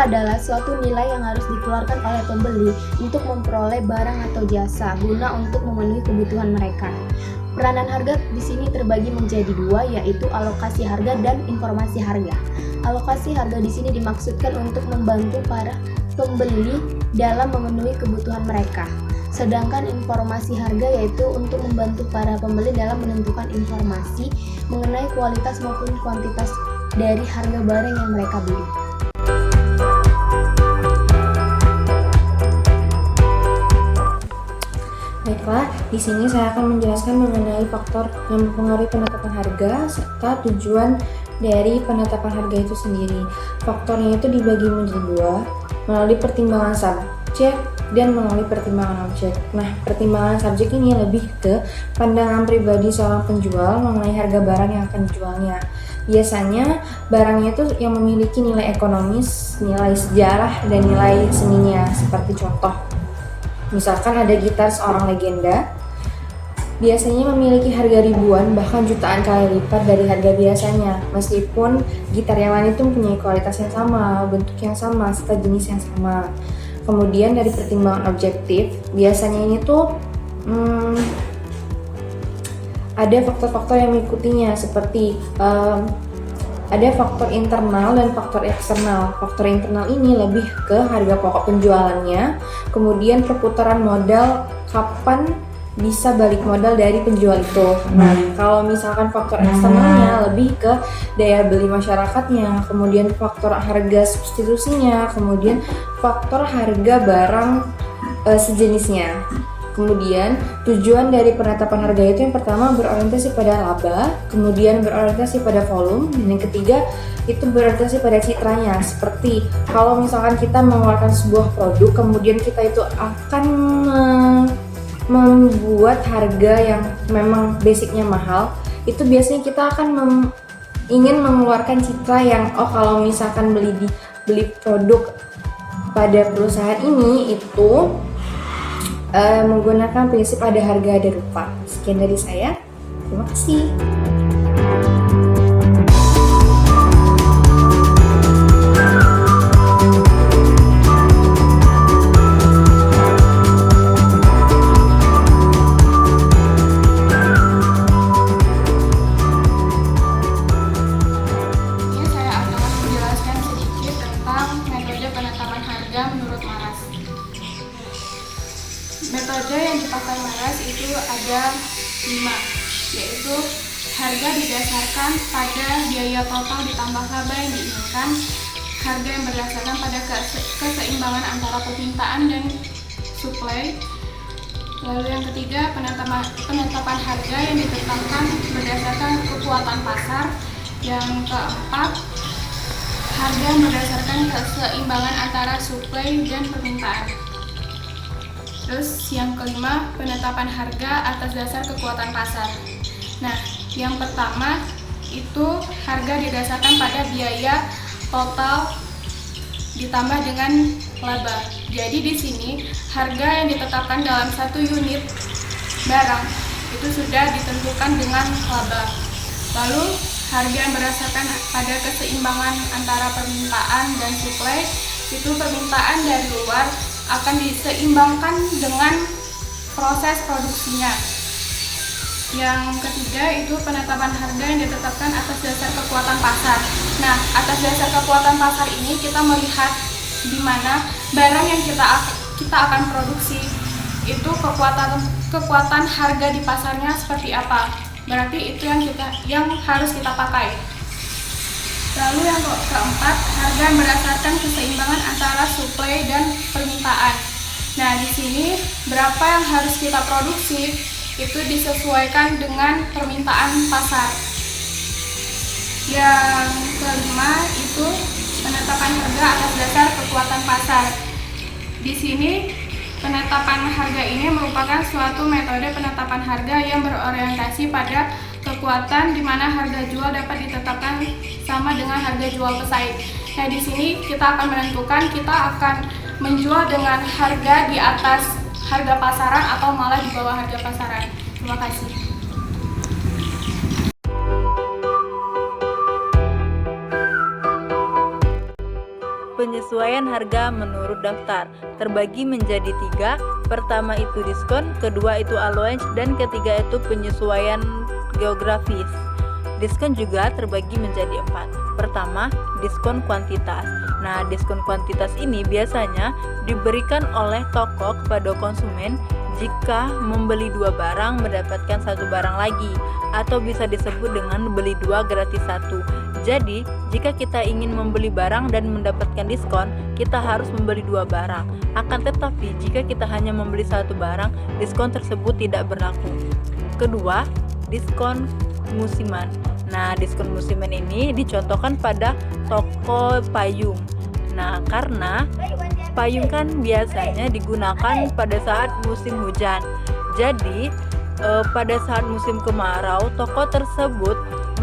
Harga adalah suatu nilai yang harus dikeluarkan oleh pembeli untuk memperoleh barang atau jasa guna untuk memenuhi kebutuhan mereka. Peranan harga di sini terbagi menjadi dua, yaitu alokasi harga dan informasi harga. Alokasi harga di sini dimaksudkan untuk membantu para pembeli dalam memenuhi kebutuhan mereka. Sedangkan informasi harga yaitu untuk membantu para pembeli dalam menentukan informasi mengenai kualitas maupun kuantitas dari harga barang yang mereka beli. Baiklah, di sini saya akan menjelaskan mengenai faktor yang mempengaruhi penetapan harga serta tujuan dari penetapan harga itu sendiri. Faktornya itu dibagi menjadi dua, melalui pertimbangan subjek dan melalui pertimbangan objek. Nah, pertimbangan subjek ini lebih ke pandangan pribadi seorang penjual mengenai harga barang yang akan dijualnya. Biasanya barangnya itu yang memiliki nilai ekonomis, nilai sejarah, dan nilai seninya. Seperti contoh, misalkan ada gitar seorang legenda, biasanya memiliki harga ribuan bahkan jutaan kali lipat dari harga biasanya, meskipun gitar yang lain itu mempunyai kualitas yang sama, bentuk yang sama, serta jenis yang sama. Kemudian dari pertimbangan objektif, biasanya ini tuh ada faktor-faktor yang mengikutinya, seperti ada faktor internal dan faktor eksternal. Faktor internal ini lebih ke harga pokok penjualannya, kemudian perputaran modal, kapan bisa balik modal dari penjual itu. Nah, kalau misalkan faktor eksternalnya lebih ke daya beli masyarakatnya, kemudian faktor harga substitusinya, kemudian faktor harga barang sejenisnya. Kemudian tujuan dari penetapan harga itu yang pertama berorientasi pada laba, kemudian berorientasi pada volume, dan yang ketiga itu berorientasi pada citranya. Seperti kalau misalkan kita mengeluarkan sebuah produk, kemudian kita itu akan membuat harga yang memang basicnya mahal, itu biasanya kita akan ingin mengeluarkan citra yang kalau misalkan beli produk pada perusahaan ini itu menggunakan prinsip ada harga ada rupa. Sekian dari saya, terima kasih. Metode yang dipakai Maras itu ada 5, yaitu harga didasarkan pada biaya total ditambah laba yang diinginkan, harga yang berdasarkan pada keseimbangan antara permintaan dan suplai. Lalu yang ketiga, penetapan harga yang ditetapkan berdasarkan kekuatan pasar. Yang keempat, harga yang berdasarkan keseimbangan antara suplai dan permintaan. Terus yang kelima, penetapan harga atas dasar kekuatan pasar. Nah, yang pertama itu harga didasarkan pada biaya total ditambah dengan laba. Jadi di sini harga yang ditetapkan dalam satu unit barang itu sudah ditentukan dengan laba. Lalu harga yang berdasarkan pada keseimbangan antara permintaan dan suplai, itu permintaan dari luar akan diseimbangkan dengan proses produksinya. Yang ketiga itu penetapan harga yang ditetapkan atas dasar kekuatan pasar. Nah, atas dasar kekuatan pasar ini kita melihat di mana barang yang kita akan produksi itu kekuatan harga di pasarnya seperti apa. Berarti itu yang harus kita pakai. Lalu yang keempat, harga yang berdasarkan keseimbangan antara suplai dan permintaan. Nah, di sini berapa yang harus kita produksi itu disesuaikan dengan permintaan pasar. Yang kelima itu penetapan harga atas dasar kekuatan pasar. Di sini penetapan harga ini merupakan suatu metode penetapan harga yang berorientasi pada kekuatan di mana harga jual dapat ditetapkan sama dengan harga jual pesaing. Nah, di sini kita akan menentukan kita akan menjual dengan harga di atas harga pasaran atau malah di bawah harga pasaran. Terima kasih. penyesuaian harga menurut daftar, terbagi menjadi 3. Pertama itu diskon, kedua itu allowance, dan ketiga itu penyesuaian geografis. Diskon juga terbagi menjadi 4. Pertama, diskon kuantitas. Nah, diskon kuantitas ini biasanya diberikan oleh toko kepada konsumen jika membeli 2 barang mendapatkan 1 barang lagi, atau bisa disebut dengan beli 2 gratis 1. Jadi, jika kita ingin membeli barang dan mendapatkan diskon, kita harus membeli 2 barang. Akan tetapi, jika kita hanya membeli 1 barang, diskon tersebut tidak berlaku. Kedua, diskon musiman. Nah, diskon musiman ini dicontohkan pada toko payung. Nah, karena payung kan biasanya digunakan pada saat musim hujan. Jadi, pada saat musim kemarau, toko tersebut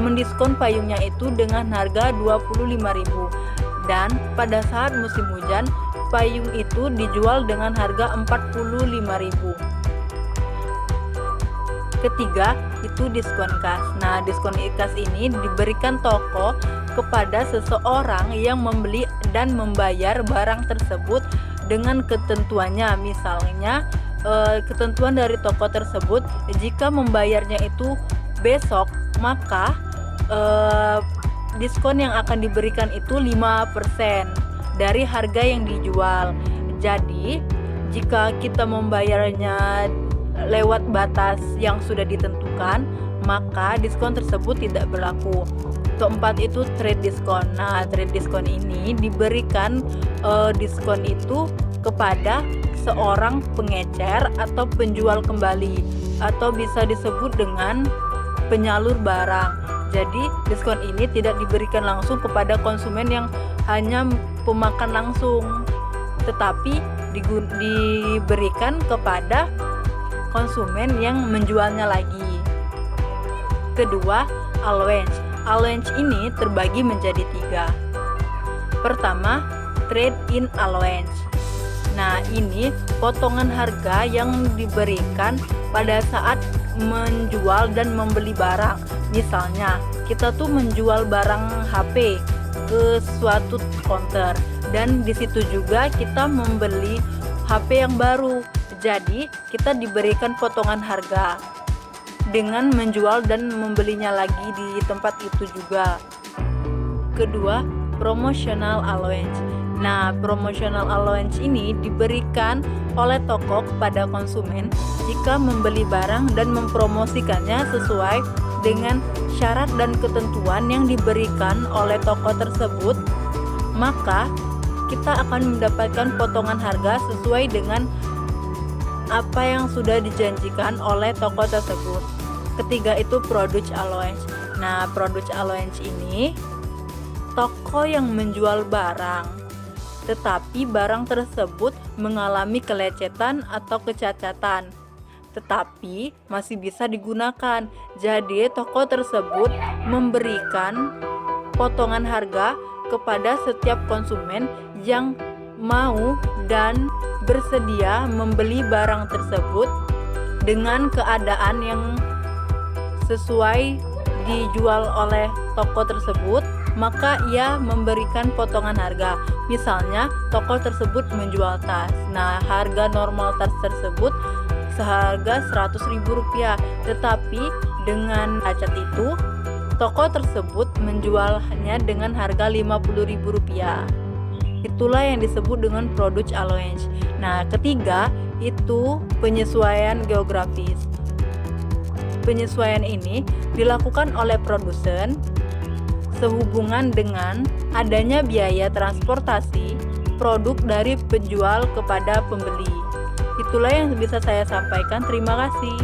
mendiskon payungnya itu dengan harga 25.000. Dan pada saat musim hujan, payung itu dijual dengan harga 45.000. Ketiga, itu diskon kas. Nah, diskon kas ini diberikan toko kepada seseorang yang membeli dan membayar barang tersebut dengan ketentuannya. Misalnya, ketentuan dari toko tersebut, jika membayarnya itu besok, maka diskon yang akan diberikan itu 5% dari harga yang dijual. Jadi, jika kita membayarnya lewat batas yang sudah ditentukan, maka diskon tersebut tidak berlaku. Keempat itu trade diskon. Nah, trade diskon ini diberikan diskon itu kepada seorang pengecer atau penjual kembali, atau bisa disebut dengan penyalur barang. Jadi, diskon ini tidak diberikan langsung kepada konsumen yang hanya pemakan langsung, tetapi diberikan kepada konsumen yang menjualnya lagi. Kedua, allowance. Allowance ini terbagi menjadi 3. Pertama, trade in allowance. Nah, ini potongan harga yang diberikan pada saat menjual dan membeli barang. Misalnya, kita tuh menjual barang HP ke suatu counter, dan di situ juga kita membeli HP yang baru. Jadi, kita diberikan potongan harga dengan menjual dan membelinya lagi di tempat itu juga. Kedua, promotional allowance. Nah, promotional allowance ini diberikan oleh toko kepada konsumen jika membeli barang dan mempromosikannya sesuai dengan syarat dan ketentuan yang diberikan oleh toko tersebut, maka kita akan mendapatkan potongan harga sesuai dengan apa yang sudah dijanjikan oleh toko tersebut. Ketiga itu product allowance. Nah, product allowance ini toko yang menjual barang, tetapi barang tersebut mengalami kelecetan atau kecacatan, tetapi masih bisa digunakan. Jadi, toko tersebut memberikan potongan harga kepada setiap konsumen yang mau dan bersedia membeli barang tersebut dengan keadaan yang sesuai dijual oleh toko tersebut, maka ia memberikan potongan harga. Misalnya, toko tersebut menjual tas. Nah, harga normal tas tersebut seharga Rp100.000, tetapi dengan cacat itu, toko tersebut menjualnya dengan harga Rp50.000. Itulah yang disebut dengan product allowance. Nah, ketiga itu penyesuaian geografis. Penyesuaian ini dilakukan oleh produsen sehubungan dengan adanya biaya transportasi produk dari penjual kepada pembeli. Itulah yang bisa saya sampaikan. Terima kasih.